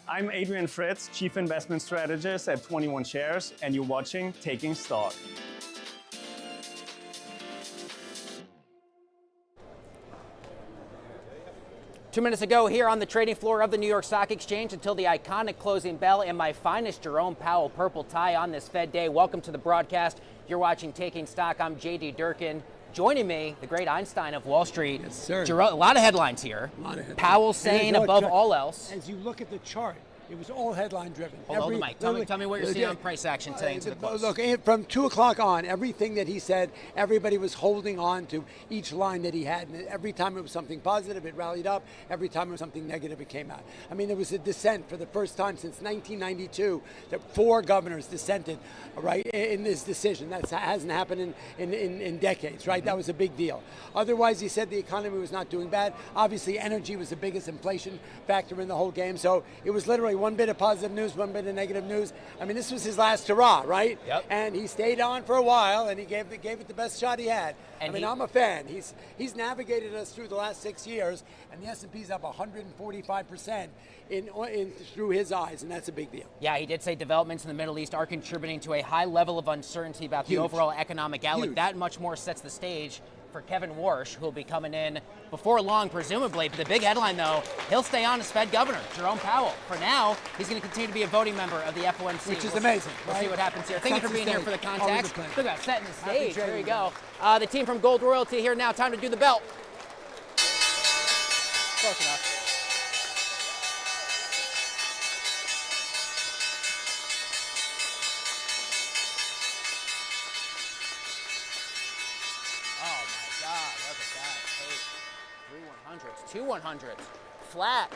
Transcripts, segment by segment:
I'm Adrian Fritz, Chief Investment Strategist at 21 Shares, and you're watching Taking Stock. Two minutes ago here on the trading floor of the New York Stock Exchange until the iconic closing bell in my finest Jerome Powell purple tie on this Fed day. Welcome to the broadcast. You're watching Taking Stock. I'm J.D. Durkin. Joining me, the great Einstein of Wall Street. Yes, sir. Jerome, a lot of headlines here. Powell saying above all else. As you look at the chart, it was all headline driven. Hold the mic. Tell me what you're seeing on price action today into the close. Look, from 2 o'clock on, everything that he said, everybody was holding on to each line that he had. And every time it was something positive, it rallied up. Every time it was something negative, it came out. I mean, there was a dissent for the first time since 1992 that 4 governors dissented, right, in this decision. That hasn't happened in decades, right? That was a big deal. Otherwise, he said the economy was not doing bad. Obviously, energy was the biggest inflation factor in the whole game. So it was literally one bit of positive news, one bit of negative news. I mean, this was his last hurrah, right? Yep. And he stayed on for a while, and he gave it the best shot he had. And I'm a fan. He's navigated us through the last 6 years, and the S&P's up 145% in through his eyes, and that's a big deal. Yeah, he did say developments in the Middle East are contributing to a high level of uncertainty about the overall economic outlook. Huge. That much more sets the stage for Kevin Warsh, who will be coming in before long, presumably. But the big headline, though, he'll stay on as Fed governor, Jerome Powell. For now, he's going to continue to be a voting member of the FOMC. Which is amazing. We'll right? see what happens here. Thank you for being here for the context. Always a Look at that, setting the stage. There you trading, go. The team from Gold Royalty here now. Time to do the belt. Close enough. Two 100s, flat.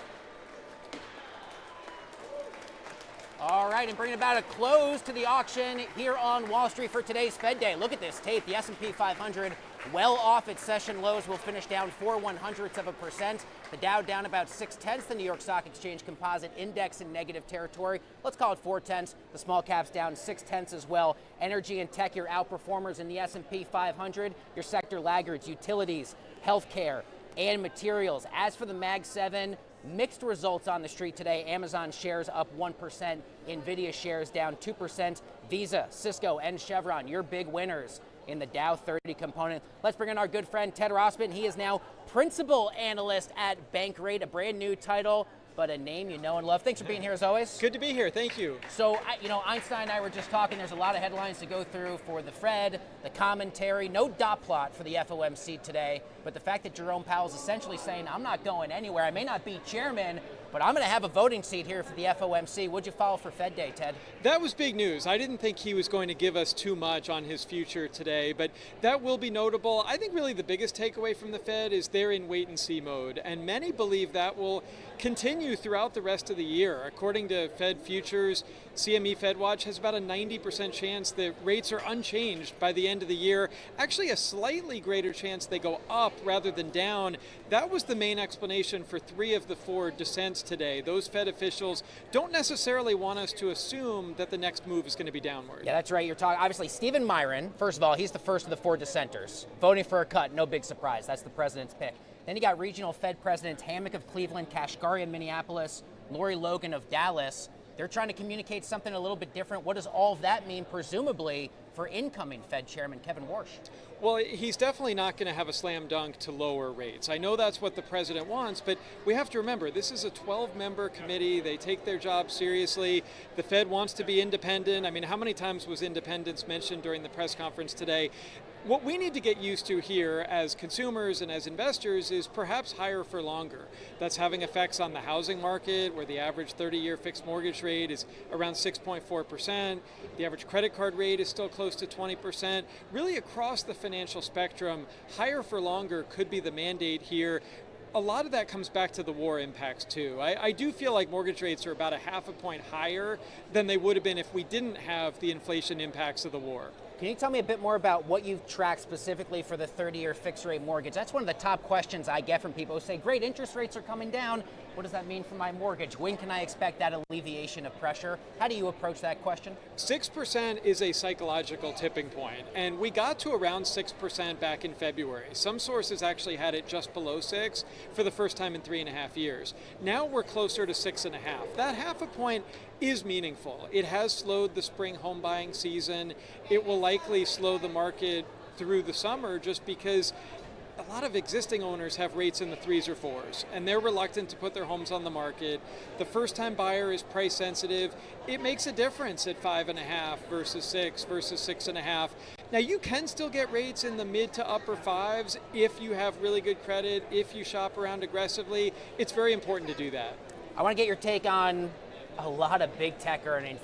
All right, and bringing about a close to the auction here on Wall Street for today's Fed Day. Look at this tape. The S&P 500 well off its session lows, will finish down 0.04%. The Dow down about 0.6. The New York Stock Exchange Composite Index in negative territory. Let's call it 0.4. The small caps down 0.6 as well. Energy and tech, your outperformers in the S&P 500. Your sector laggards, utilities, healthcare, and materials. As for the Mag 7, mixed results on the street today. Amazon shares up 1%, Nvidia shares down 2%, Visa, Cisco, and Chevron, your big winners in the Dow 30 component. Let's bring in our good friend Ted Rossman. He is now principal analyst at Bankrate, a brand new title, but a name you know and love. Thanks for being here as always. Good to be here, thank you. So, Einstein and I were just talking, there's a lot of headlines to go through for the Fed, the commentary, no dot plot for the FOMC today, but the fact that Jerome Powell is essentially saying, I'm not going anywhere, I may not be chairman, but I'm going to have a voting seat here for the FOMC. What'd you follow for Fed Day, Ted? That was big news. I didn't think he was going to give us too much on his future today, but that will be notable. I think really the biggest takeaway from the Fed is they're in wait-and-see mode, and many believe that will continue throughout the rest of the year. According to Fed Futures, CME FedWatch has about a 90% chance that rates are unchanged by the end of the year. Actually, a slightly greater chance they go up rather than down. That was the main explanation for 3 of the 4 dissents today. Those Fed officials don't necessarily want us to assume that the next move is going to be downward. Yeah, that's right. You're talking, obviously, Stephen Myron, first of all, he's the first of the 4 dissenters. Voting for a cut, no big surprise. That's the president's pick. Then you got regional Fed presidents Hammack of Cleveland, Kashgari of Minneapolis, Lori Logan of Dallas. They're trying to communicate something a little bit different. What does all of that mean, presumably, for incoming Fed Chairman Kevin Warsh? Well, he's definitely not going to have a slam dunk to lower rates. I know that's what the president wants, but we have to remember, this is a 12-member committee. They take their job seriously. The Fed wants to be independent. I mean, how many times was independence mentioned during the press conference today? What we need to get used to here as consumers and as investors is perhaps higher for longer. That's having effects on the housing market, where the average 30-year fixed mortgage rate is around 6.4%. The average credit card rate is still close to 20%. Really across the financial spectrum, higher for longer could be the mandate here. A lot of that comes back to the war impacts too. I do feel like mortgage rates are about a 0.5 point higher than they would have been if we didn't have the inflation impacts of the war. Can you tell me a bit more about what you've tracked specifically for the 30-year fixed rate mortgage? That's one of the top questions I get from people who say, great, interest rates are coming down. What does that mean for my mortgage? When can I expect that alleviation of pressure? How do you approach that question? 6% is a psychological tipping point, and we got to around 6% back in February. Some sources actually had it just below 6 for the first time in 3.5 years. Now we're closer to 6.5. That half a point is meaningful. It has slowed the spring home buying season. It will likely slow the market through the summer just because a lot of existing owners have rates in the 3s or 4s, and they're reluctant to put their homes on the market. The first-time buyer is price sensitive. It makes a difference at 5.5 versus 6 versus 6.5. Now you can still get rates in the mid to upper 5s if you have really good credit, if you shop around aggressively. It's very important to do that. I want to get your take on a lot of big tech earnings.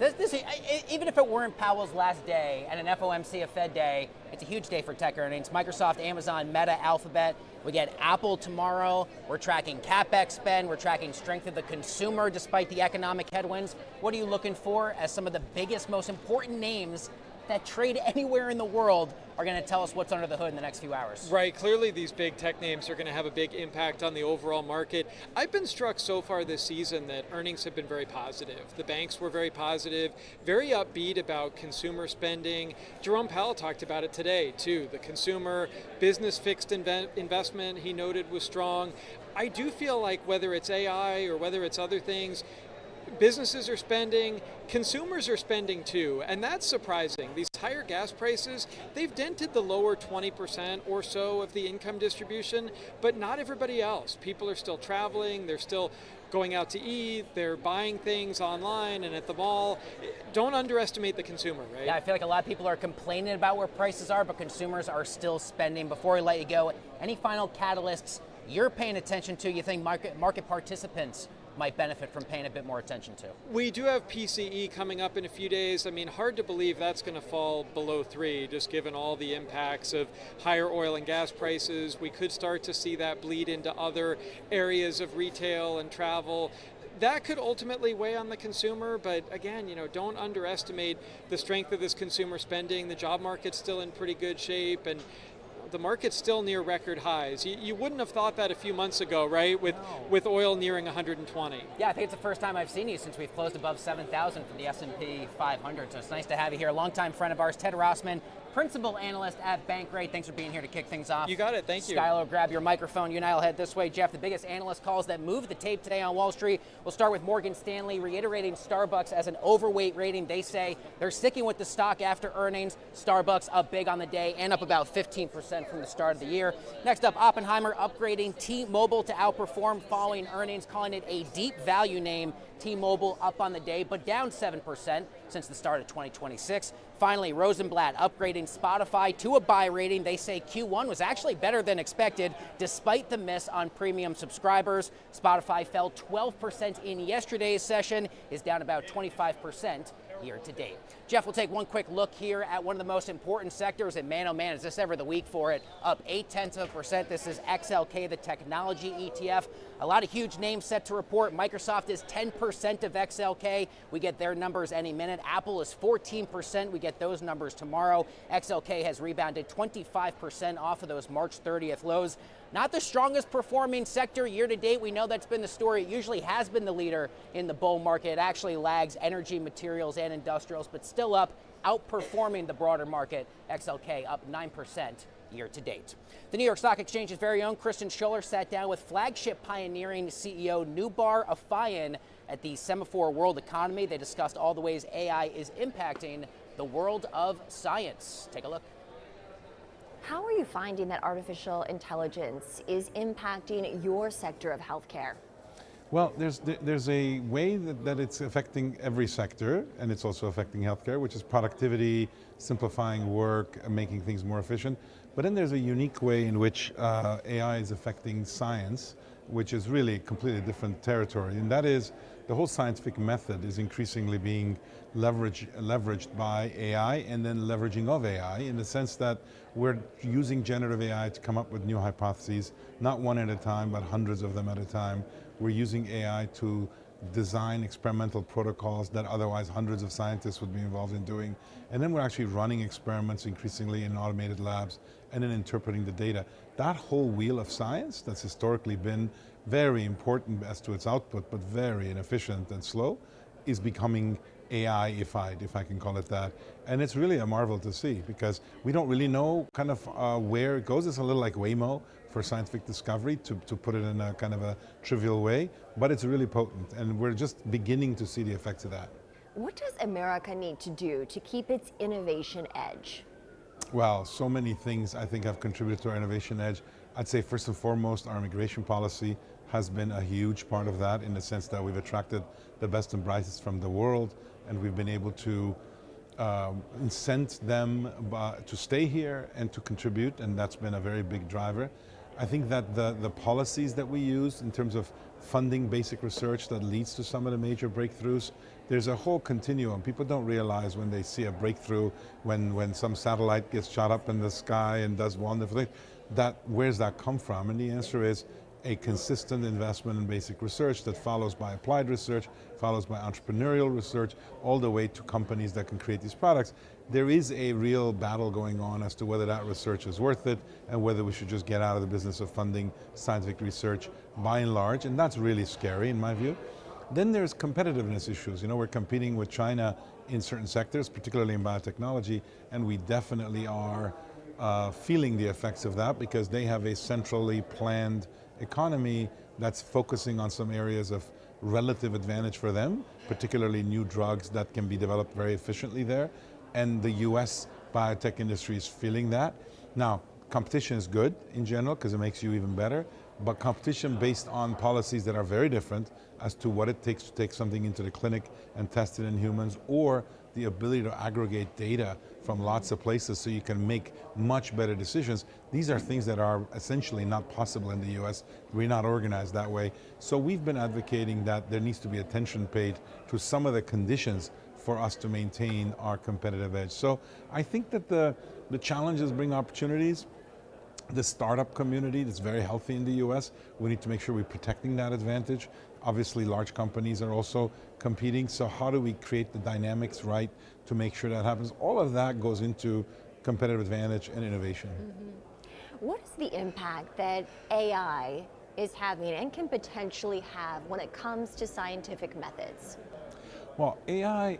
Even if it weren't Powell's last day and an FOMC, a Fed day, it's a huge day for tech earnings. Microsoft, Amazon, Meta, Alphabet. We get Apple tomorrow. We're tracking CapEx spend. We're tracking strength of the consumer despite the economic headwinds. What are you looking for as some of the biggest, most important names that trade anywhere in the world are going to tell us what's under the hood in the next few hours? Right, clearly these big tech names are going to have a big impact on the overall market. I've been struck so far this season that earnings have been very positive. The banks were very positive, very upbeat about consumer spending. Jerome Powell talked about it today too. The consumer business fixed investment, he noted, was strong. I do feel like whether it's AI or whether it's other things, businesses are spending, consumers are spending too, and that's surprising. These higher gas prices, they've dented the lower 20% or so of the income distribution, but not everybody else. People are still traveling, they're still going out to eat, they're buying things online and at the mall. Don't underestimate the consumer, right? Yeah, I feel like a lot of people are complaining about where prices are, but consumers are still spending. Before we let you go, any final catalysts you're paying attention to, you think market participants might benefit from paying a bit more attention to? We do have PCE coming up in a few days. I mean, hard to believe that's going to fall below 3, just given all the impacts of higher oil and gas prices. We could start to see that bleed into other areas of retail and travel. That could ultimately weigh on the consumer, but again, don't underestimate the strength of this consumer spending. The job market's still in pretty good shape, and the market's still near record highs. You wouldn't have thought that a few months ago, right? With oil nearing 120. Yeah, I think it's the first time I've seen you since we've closed above 7,000 for the S&P 500. So it's nice to have you here. A longtime friend of ours, Ted Rossman, principal analyst at Bankrate. Thanks for being here to kick things off. You got it, thank you. Skylar, grab your microphone. You and I will head this way. Jeff, the biggest analyst calls that moved the tape today on Wall Street. We'll start with Morgan Stanley reiterating Starbucks as an overweight rating. They say they're sticking with the stock after earnings. Starbucks up big on the day and up about 15% from the start of the year. Next up, Oppenheimer upgrading T-Mobile to outperform following earnings, calling it a deep value name. T-Mobile up on the day, but down 7% since the start of 2026. Finally, Rosenblatt upgrading Spotify to a buy rating. They say Q1 was actually better than expected, despite the miss on premium subscribers. Spotify fell 12% in yesterday's session, is down about 25% year to date. Jeff, we'll take one quick look here at one of the most important sectors, and man, oh man, is this ever the week for it. Up 0.8%. This is XLK, the technology ETF. A lot of huge names set to report. Microsoft is 10% of XLK. We get their numbers any minute. Apple is 14%. We get those numbers tomorrow. XLK has rebounded 25% off of those March 30th lows. Not the strongest performing sector year to date. We know that's been the story. It usually has been the leader in the bull market. It actually lags energy, materials, and industrials, but still up, outperforming the broader market. XLK up 9% year to date. The New York Stock Exchange's very own Kristen Schuller sat down with flagship pioneering CEO Noubar Afeyan at the Semaphore World Economy. They discussed all the ways AI is impacting the world of science. Take a look. How are you finding that artificial intelligence is impacting your sector of healthcare? Well, there's a way that it's affecting every sector, and it's also affecting healthcare, which is productivity, simplifying work, making things more efficient. But then there's a unique way in which AI is affecting science, which is really a completely different territory, and that is the whole scientific method is increasingly being leveraged by AI and then leveraging of AI in the sense that we're using generative AI to come up with new hypotheses, not one at a time, but hundreds of them at a time. We're using AI to design experimental protocols that otherwise hundreds of scientists would be involved in doing. And then we're actually running experiments increasingly in automated labs and then interpreting the data. That whole wheel of science that's historically been very important as to its output, but very inefficient and slow, is becoming AI-ified, if I can call it that. And it's really a marvel to see, because we don't really know kind of where it goes. It's a little like Waymo for scientific discovery, to put it in a kind of a trivial way, but it's really potent, and we're just beginning to see the effects of that. What does America need to do to keep its innovation edge? Well, so many things I think have contributed to our innovation edge. I'd say first and foremost, our immigration policy has been a huge part of that, in the sense that we've attracted the best and brightest from the world, and we've been able to incent them to stay here and to contribute, and that's been a very big driver. I think that the policies that we use in terms of funding basic research that leads to some of the major breakthroughs, there's a whole continuum. People don't realize when they see a breakthrough, when some satellite gets shot up in the sky and does wonderful things, where's that come from? And the answer is a consistent investment in basic research that follows by applied research, follows by entrepreneurial research, all the way to companies that can create these products. There is a real battle going on as to whether that research is worth it and whether we should just get out of the business of funding scientific research by and large, and that's really scary in my view. Then there's competitiveness issues. You know, we're competing with China in certain sectors, particularly in biotechnology, and we definitely are feeling the effects of that, because they have a centrally planned economy that's focusing on some areas of relative advantage for them, particularly new drugs that can be developed very efficiently there. And the US biotech industry is feeling that. Now, competition is good in general because it makes you even better, but competition based on policies that are very different as to what it takes to take something into the clinic and test it in humans, or the ability to aggregate data from lots of places so you can make much better decisions. These are things that are essentially not possible in the US. We're not organized that way. So we've been advocating that there needs to be attention paid to some of the conditions for us to maintain our competitive edge. So I think that the challenges bring opportunities. The startup community that's very healthy in the US, we need to make sure we're protecting that advantage. Obviously, large companies are also competing, so how do we create the dynamics right to make sure that happens? All of that goes into competitive advantage and innovation. Mm-hmm. What is the impact that AI is having and can potentially have when it comes to scientific methods? Well, AI,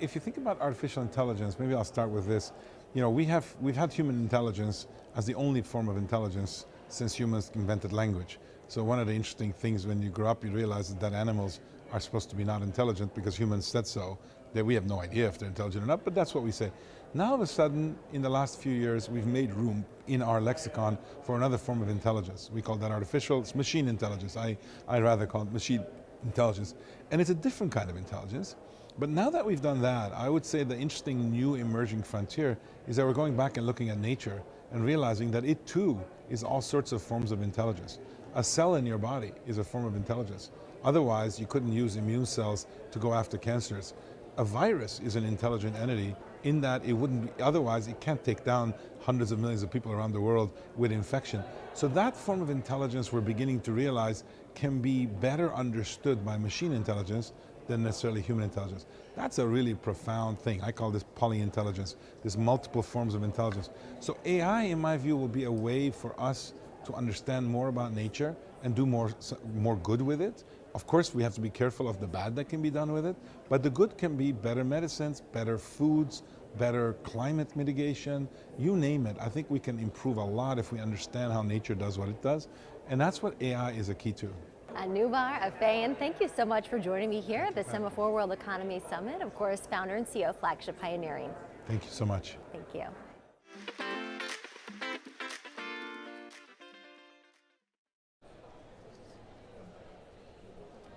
if you think about artificial intelligence, maybe I'll start with this. You know, we've had human intelligence as the only form of intelligence since humans invented language. So one of the interesting things when you grow up, you realize that animals are supposed to be not intelligent because humans said so, that we have no idea if they're intelligent or not, but that's what we say. Now all of a sudden, in the last few years, we've made room in our lexicon for another form of intelligence. We call that artificial, it's machine intelligence. I rather call it machine intelligence. And it's a different kind of intelligence. But now that we've done that, I would say the interesting new emerging frontier is that we're going back and looking at nature and realizing that it too is all sorts of forms of intelligence. A cell in your body is a form of intelligence. Otherwise, you couldn't use immune cells to go after cancers. A virus is an intelligent entity in that it wouldn't, otherwise it can't take down hundreds of millions of people around the world with infection. So that form of intelligence we're beginning to realize can be better understood by machine intelligence than necessarily human intelligence. That's a really profound thing. I call this polyintelligence. There's multiple forms of intelligence. So AI, in my view, will be a way for us to understand more about nature and do more good with it. Of course, we have to be careful of the bad that can be done with it, but the good can be better medicines, better foods, better climate mitigation, you name it. I think we can improve a lot if we understand how nature does what it does, and that's what AI is a key to. Anoubar Afeyan, thank you so much for joining me here at the Semaphore World Economy Summit. Of course, founder and CEO of Flagship Pioneering. Thank you so much. Thank you.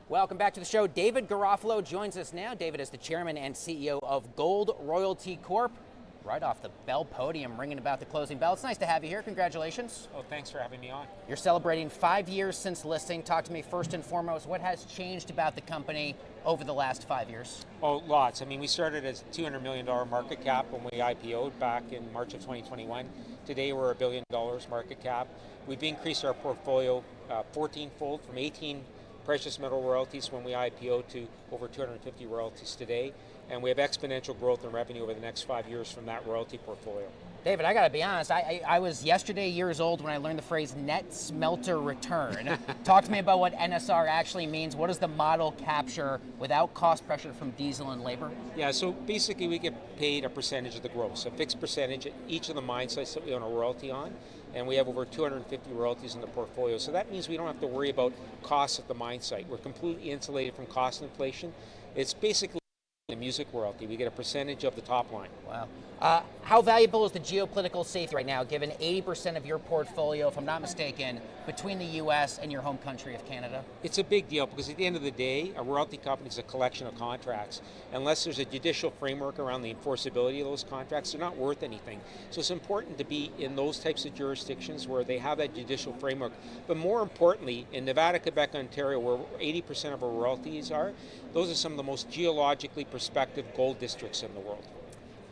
Welcome back to the show. David Garofalo joins us now. David is the chairman and CEO of Gold Royalty Corp. Right off the Bell podium, ringing about the closing bell. It's nice to have you here. Congratulations. Oh, thanks for having me on. You're celebrating 5 years since listing. Talk to me first and foremost, what has changed about the company over the last 5 years? Oh, lots. I mean, we started as a $200 million market cap when we IPO'd back in March of 2021. Today, we're $1 billion market cap. We've increased our portfolio 14-fold from 18 precious metal royalties when we IPO to over 250 royalties today, and we have exponential growth in revenue over the next 5 years from that royalty portfolio. David, I gotta be honest, I was yesterday years old when I learned the phrase net smelter return. Talk to me about what NSR actually means. What does the model capture without cost pressure from diesel and labor? Yeah, so basically we get paid a percentage of the gross, a fixed percentage at each of the mine sites that we own a royalty on, and we have over 250 royalties in the portfolio. So that means we don't have to worry about costs at the mine site. We're completely insulated from cost inflation. It's basically a music royalty. We get a percentage of the top line. Wow. How valuable is the geopolitical safety right now, given 80% of your portfolio, if I'm not mistaken, between the U.S. and your home country of Canada? It's a big deal because at the end of the day, a royalty company is a collection of contracts. Unless there's a judicial framework around the enforceability of those contracts, they're not worth anything. So it's important to be in those types of jurisdictions where they have that judicial framework. But more importantly, in Nevada, Quebec, Ontario, where 80% of our royalties are, those are some of the most geologically prospective gold districts in the world.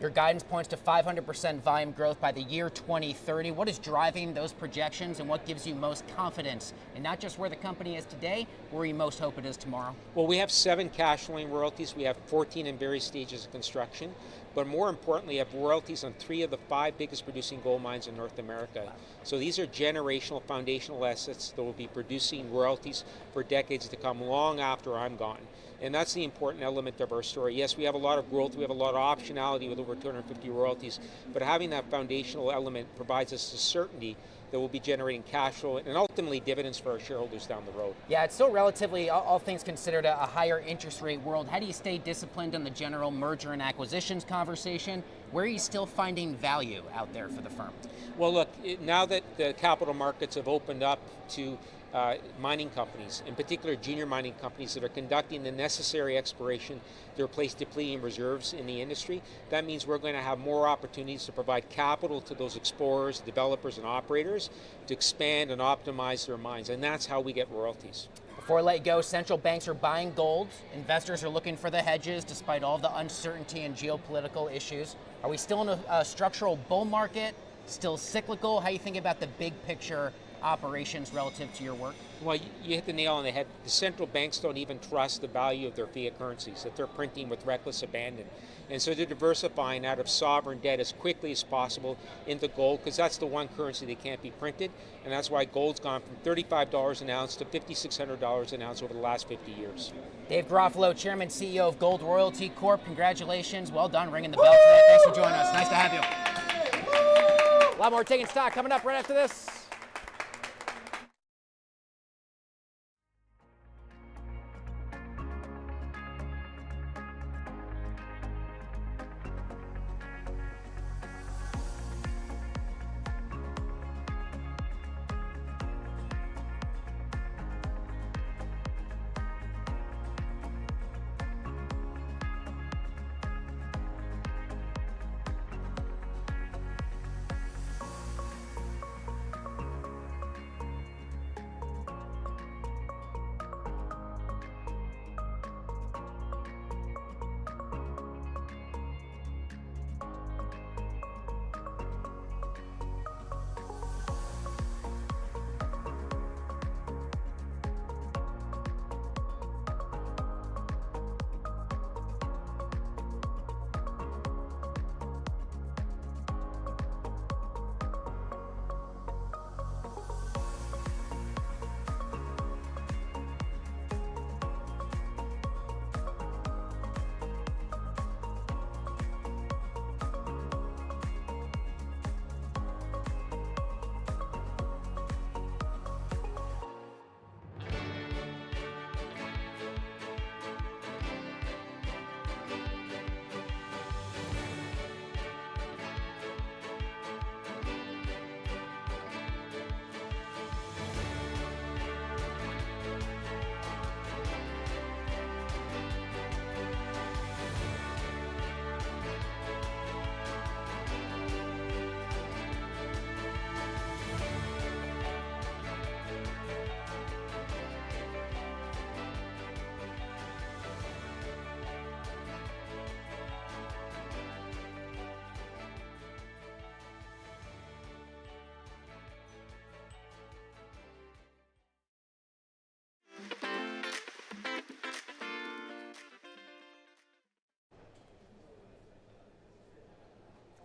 Your guidance points to 500% volume growth by the year 2030. What is driving those projections, and what gives you most confidence in not just where the company is today, where you most hope it is tomorrow? Well, we have 7 cash flowing royalties. We have 14 in various stages of construction. But more importantly, have royalties on 3 of the 5 biggest producing gold mines in North America. So these are generational, foundational assets that will be producing royalties for decades to come, long after I'm gone. And that's the important element of our story. Yes, we have a lot of growth, we have a lot of optionality with over 250 royalties, but having that foundational element provides us the certainty that we'll be generating cash flow and ultimately dividends for our shareholders down the road. Yeah, it's still relatively, all things considered, a higher interest rate world. How do you stay disciplined in the general merger and acquisitions conversation? Where are you still finding value out there for the firm? Well, look, now that the capital markets have opened up to mining companies, in particular junior mining companies that are conducting the necessary exploration to replace depleting reserves in the industry, that means we're going to have more opportunities to provide capital to those explorers, developers, and operators to expand and optimize their mines, and that's how we get royalties. Before I let you go, central banks are buying gold. Investors are looking for the hedges despite all the uncertainty and geopolitical issues. Are we still in a structural bull market? Still cyclical? How are you thinking about the big picture operations relative to your work? Well, you hit the nail on the head. The central banks don't even trust the value of their fiat currencies that they're printing with reckless abandon. And so they're diversifying out of sovereign debt as quickly as possible into gold, because that's the one currency that can't be printed. And that's why gold's gone from $35 an ounce to $5,600 an ounce over the last 50 years. Dave Garofalo, Chairman, CEO of Gold Royalty Corp. Congratulations. Well done ringing the bell today. Thanks for joining us. Nice to have you. A lot more Taking Stock coming up right after this.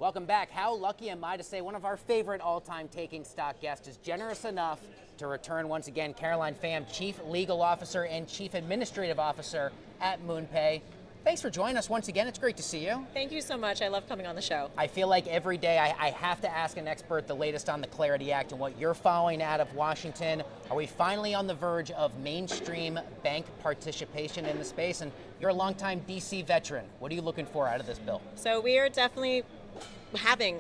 Welcome back. How lucky am I to say one of our favorite all-time Taking Stock guests is generous enough to return once again. Caroline Pham, Chief Legal Officer and Chief Administrative Officer at MoonPay. Thanks for joining us once again. It's great to see you. Thank you so much. I love coming on the show. I feel like every day I have to ask an expert the latest on the Clarity Act and what you're following out of Washington. Are we finally on the verge of mainstream bank participation in the space? And you're a longtime DC veteran. What are you looking for out of this bill? So we are definitely having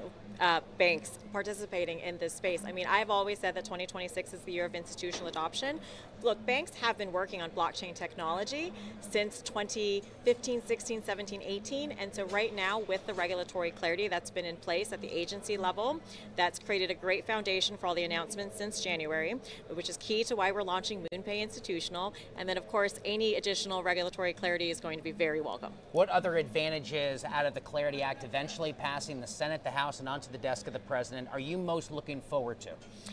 banks participating in this space. I mean, I've always said that 2026 is the year of institutional adoption. Look, banks have been working on blockchain technology since 2015, 16, 17, 18, and so right now with the regulatory clarity that's been in place at the agency level, that's created a great foundation for all the announcements since January, which is key to why we're launching MoonPay Institutional, and then of course any additional regulatory clarity is going to be very welcome. What other advantages out of the Clarity Act eventually passing the Senate, the House, and onto the desk of the President are you most looking forward to?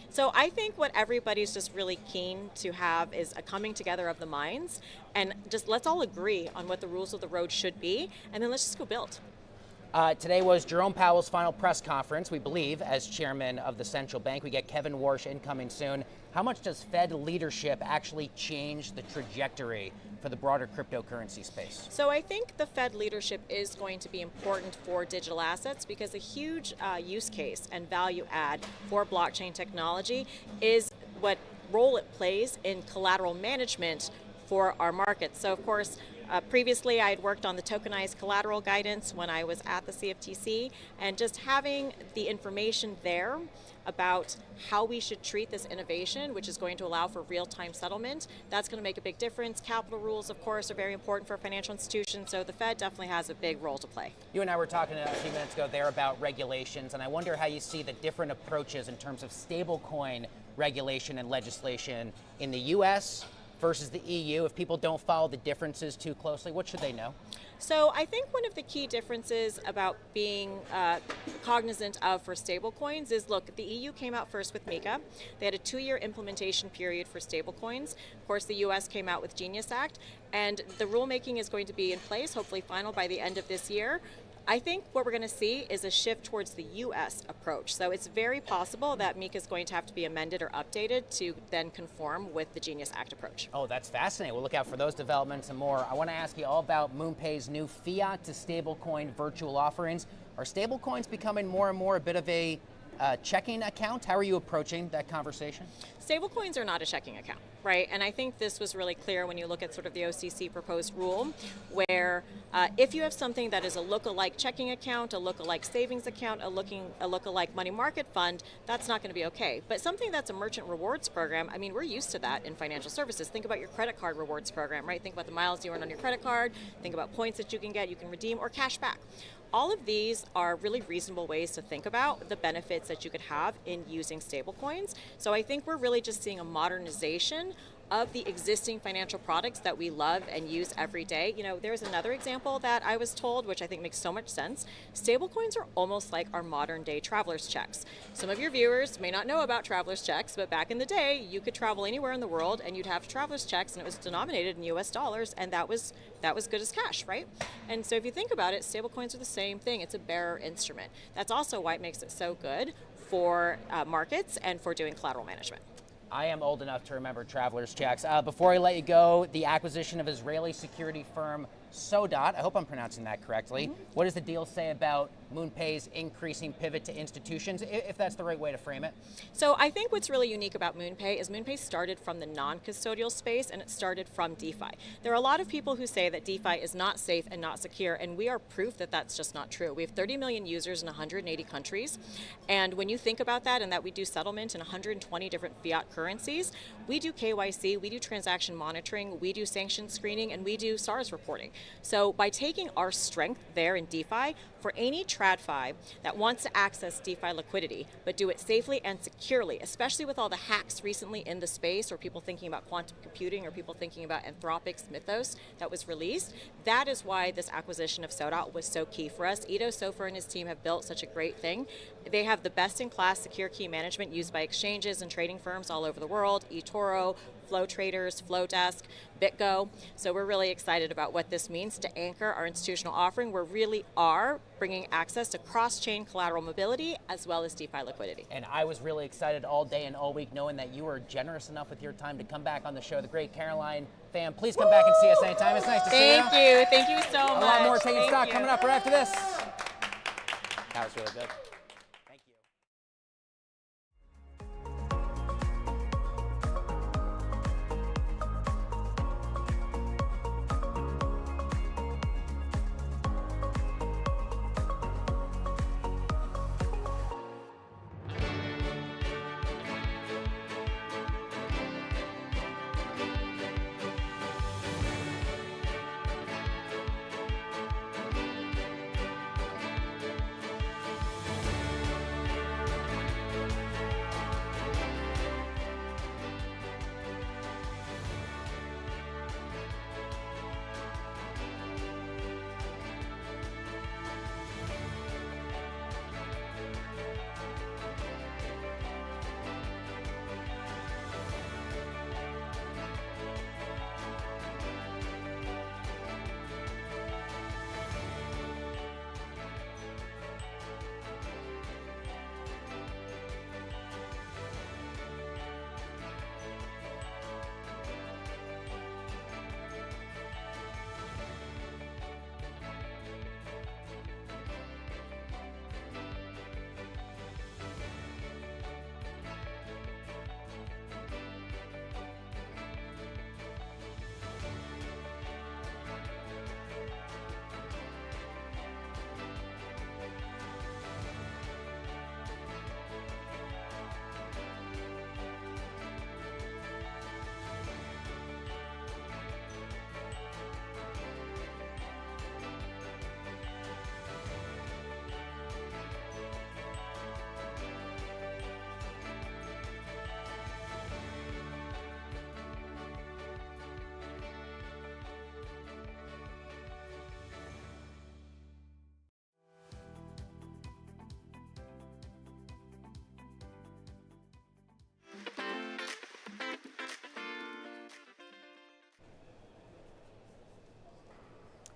So I think what everybody's just really keen to have is a coming together of the minds, and just let's all agree on what the rules of the road should be, and then let's just go build. Today was Jerome Powell's final press conference, we believe, as chairman of the central bank. We get Kevin Warsh incoming soon. How much does Fed leadership actually change the trajectory for the broader cryptocurrency space? So I think the Fed leadership is going to be important for digital assets because a huge use case and value add for blockchain technology is what role it plays in collateral management for our markets. So of course, previously I had worked on the tokenized collateral guidance when I was at the CFTC, and just having the information there about how we should treat this innovation, which is going to allow for real-time settlement, that's going to make a big difference. Capital rules, of course, are very important for financial institutions, so the Fed definitely has a big role to play. You and I were talking a few minutes ago there about regulations, and I wonder how you see the different approaches in terms of stablecoin regulation and legislation in the U.S. versus the EU. If people don't follow the differences too closely, what should they know? So I think one of the key differences about being cognizant of for stablecoins is, look, the EU came out first with MiCA. They had a 2-year implementation period for stablecoins. Of course, the US came out with Genius Act, and the rulemaking is going to be in place, hopefully final by the end of this year. I think what we're going to see is a shift towards the U.S. approach. So it's very possible that MiCA is going to have to be amended or updated to then conform with the Genius Act approach. Oh, that's fascinating. We'll look out for those developments and more. I want to ask you all about MoonPay's new fiat to stablecoin virtual offerings. Are stablecoins becoming more and more a bit of a checking account? How are you approaching that conversation? Stablecoins are not a checking account, right? And I think this was really clear when you look at sort of the OCC proposed rule, where if you have something that is a look-alike checking account, a look-alike savings account, a look-alike money market fund, that's not going to be okay. But something that's a merchant rewards program, I mean, we're used to that in financial services. Think about your credit card rewards program, right? Think about the miles you earn on your credit card, think about points that you can get, you can redeem, or cash back. All of these are really reasonable ways to think about the benefits that you could have in using stablecoins. So I think we're really just seeing a modernization of the existing financial products that we love and use every day. You know, there's another example that I was told, which I think makes so much sense. Stablecoins are almost like our modern day traveler's checks. Some of your viewers may not know about traveler's checks, but back in the day, you could travel anywhere in the world and you'd have traveler's checks, and it was denominated in US dollars, and that was good as cash, right? And so if you think about it, stablecoins are the same thing. It's a bearer instrument. That's also why it makes it so good for markets and for doing collateral management. I am old enough to remember traveler's checks. Before I let you go, the acquisition of Israeli security firm Sodot, I hope I'm pronouncing that correctly. Mm-hmm. What does the deal say about MoonPay's increasing pivot to institutions, if that's the right way to frame it? So I think what's really unique about MoonPay is MoonPay started from the non-custodial space, and it started from DeFi. There are a lot of people who say that DeFi is not safe and not secure, and we are proof that that's just not true. We have 30 million users in 180 countries, and when you think about that and that we do settlement in 120 different fiat currencies, we do KYC, we do transaction monitoring, we do sanction screening, and we do SARS reporting. So by taking our strength there in DeFi, for any TradFi that wants to access DeFi liquidity, but do it safely and securely, especially with all the hacks recently in the space, or people thinking about quantum computing, or people thinking about Anthropic's Mythos that was released, that is why this acquisition of Sodot was so key for us. Ido Sofer and his team have built such a great thing. They have the best-in-class secure key management used by exchanges and trading firms all over the world, eToro, Flow Traders, Flowdesk, BitGo. So we're really excited about what this means to anchor our institutional offering. We really are bringing access to cross-chain collateral mobility as well as DeFi liquidity. And I was really excited all day and all week knowing that you were generous enough with your time to come back on the show. The great Caroline fam, please come back and see us anytime. It's nice to see you. Thank you. Thank you so much. A lot more Taking Thank Stock you. coming up right after this. That was really good. Thank you.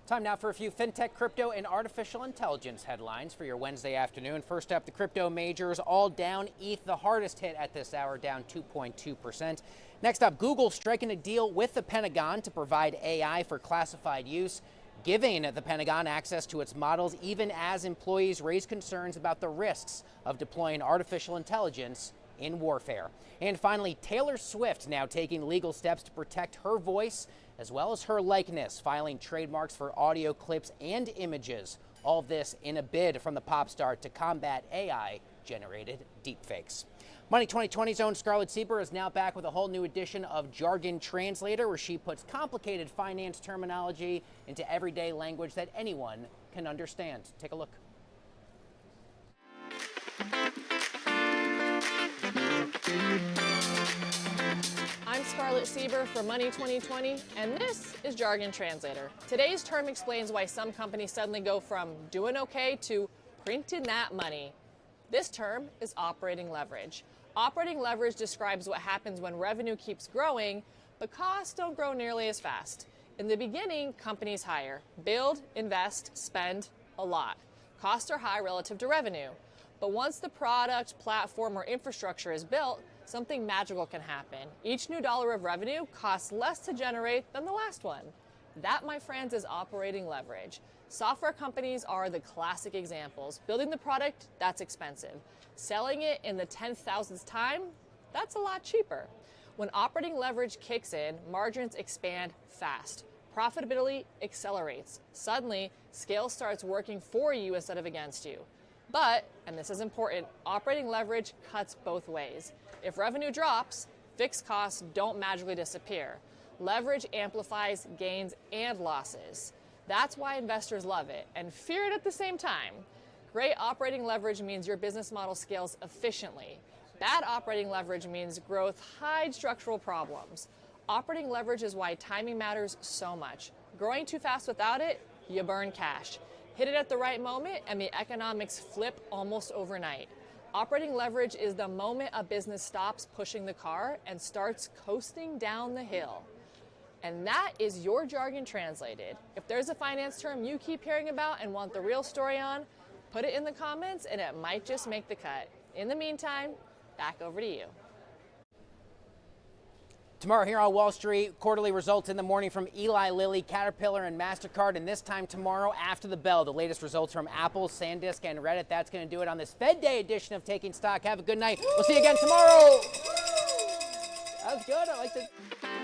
Time now for a few fintech, crypto, and artificial intelligence headlines for your Wednesday afternoon. First up, the crypto majors all down. ETH, the hardest hit at this hour, down 2.2%. Next up, Google striking a deal with the Pentagon to provide AI for classified use, giving the Pentagon access to its models even as employees raise concerns about the risks of deploying artificial intelligence in warfare. And finally, Taylor Swift now taking legal steps to protect her voice as well as her likeness, filing trademarks for audio clips and images. All of this in a bid from the pop star to combat AI-generated deepfakes. Money 2020's own Scarlett Sieber is now back with a whole new edition of Jargon Translator, where she puts complicated finance terminology into everyday language that anyone can understand. Take a look. I'm Scarlett Sieber for Money 2020, and this is Jargon Translator. Today's term explains why some companies suddenly go from doing okay to printing that money. This term is operating leverage. Operating leverage describes what happens when revenue keeps growing, but costs don't grow nearly as fast. In the beginning, companies hire, build, invest, spend a lot. Costs are high relative to revenue. But once the product, platform, or infrastructure is built, something magical can happen. Each new dollar of revenue costs less to generate than the last one. That, my friends, is operating leverage. Software companies are the classic examples. Building the product, that's expensive. Selling it in the 10,000th time, that's a lot cheaper. When operating leverage kicks in, margins expand fast. Profitability accelerates. Suddenly, scale starts working for you instead of against you. But, and this is important, operating leverage cuts both ways. If revenue drops, fixed costs don't magically disappear. Leverage amplifies gains and losses. That's why investors love it and fear it at the same time. Great operating leverage means your business model scales efficiently. Bad operating leverage means growth hides structural problems. Operating leverage is why timing matters so much. Growing too fast without it, you burn cash. Hit it at the right moment and the economics flip almost overnight. Operating leverage is the moment a business stops pushing the car and starts coasting down the hill. And that is your jargon translated. If there's a finance term you keep hearing about and want the real story on, put it in the comments and it might just make the cut. In the meantime, back over to you. Tomorrow here on Wall Street, quarterly results in the morning from Eli Lilly, Caterpillar, and MasterCard. And this time tomorrow after the bell, the latest results from Apple, SanDisk, and Reddit. That's going to do it on this Fed Day edition of Taking Stock. Have a good night. We'll see you again tomorrow. That was good. I liked it.